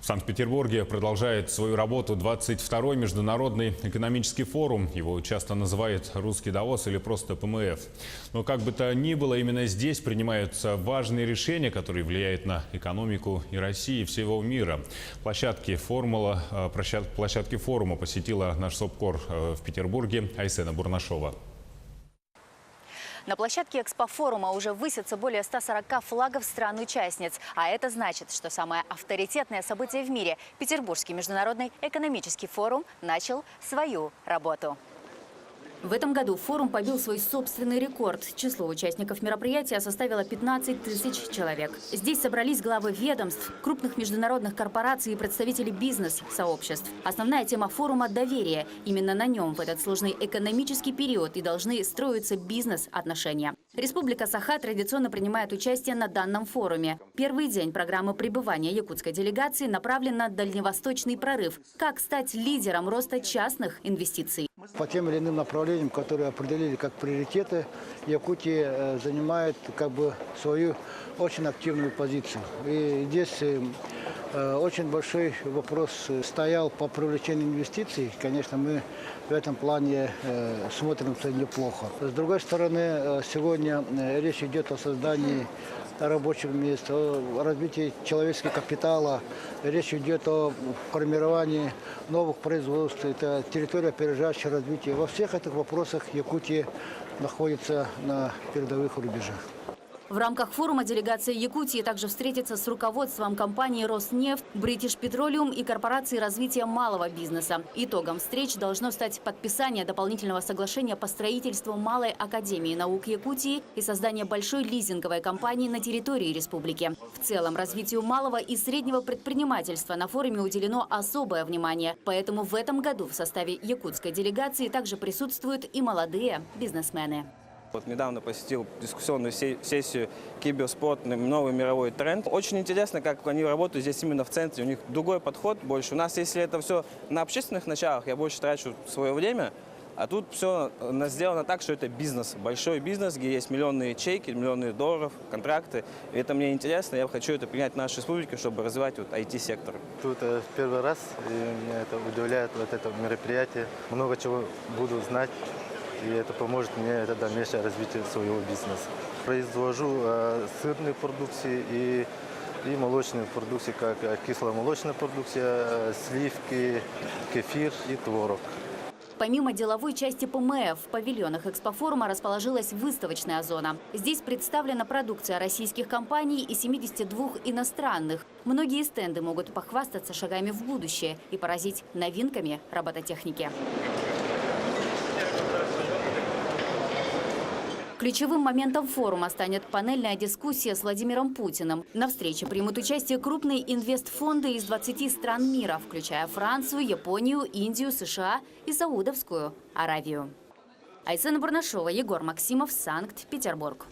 В Санкт-Петербурге продолжает свою работу 22-й международный экономический форум. Его часто называют «Русский Давос» или просто ПМФ. Но как бы то ни было, именно здесь принимаются важные решения, которые влияют на экономику и России, и всего мира. Площадки форума посетила наш СОБКОР в Петербурге Айсена Бурнашова. На площадке экспофорума уже высятся более 140 флагов стран-участниц. А это значит, что самое авторитетное событие в мире – Петербургский международный экономический форум начал свою работу. В этом году форум побил свой собственный рекорд. Число участников мероприятия составило 15 тысяч человек. Здесь собрались главы ведомств, крупных международных корпораций и представители бизнес-сообществ. Основная тема форума – доверие. Именно на нем в этот сложный экономический период и должны строиться бизнес-отношения. Республика Саха традиционно принимает участие на данном форуме. Первый день программы пребывания якутской делегации направлен на дальневосточный прорыв. Как стать лидером роста частных инвестиций? По тем или иным направлениям, которые определили как приоритеты, Якутия занимает свою очень активную позицию. И здесь очень большой вопрос стоял по привлечению инвестиций. Конечно, мы в этом плане смотримся неплохо. С другой стороны, сегодня речь идет о создании рабочих мест, о развитии человеческого капитала. Речь идет о формировании новых производств. Это территория опережающего развития. Во всех этих вопросах Якутия находится на передовых рубежах. В рамках форума делегация Якутии также встретится с руководством компании «Роснефть», «Бритиш Петролиум» и корпорации развития малого бизнеса. Итогом встреч должно стать подписание дополнительного соглашения по строительству Малой академии наук Якутии и создание большой лизинговой компании на территории республики. В целом, развитию малого и среднего предпринимательства на форуме уделено особое внимание. Поэтому в этом году в составе якутской делегации также присутствуют и молодые бизнесмены. Вот недавно посетил дискуссионную сессию «Киберспорт. Новый мировой тренд». Очень интересно, как они работают здесь именно в центре. У них другой подход больше. У нас, если это все на общественных началах, я больше трачу свое время. А тут все сделано так, что это бизнес, большой бизнес, где есть миллионные ячейки, миллионы долларов, контракты. И это мне интересно, я хочу это принять в нашей республике, чтобы развивать IT-сектор. Тут первый раз, и меня это удивляет, вот это мероприятие. Много чего буду знать. И это поможет мне в дальнейшее развитие своего бизнеса. Произвожу сырные продукции и молочные продукции, как кисломолочная продукция, сливки, кефир и творог. Помимо деловой части ПМФ, в павильонах экспофорума расположилась выставочная зона. Здесь представлена продукция российских компаний и 72 иностранных. Многие стенды могут похвастаться шагами в будущее и поразить новинками робототехники. Ключевым моментом форума станет панельная дискуссия с Владимиром Путиным. На встрече примут участие крупные инвестфонды из 20 стран мира, включая Францию, Японию, Индию, США и Саудовскую Аравию. Айсена Бурнашова, Егор Максимов, Санкт-Петербург.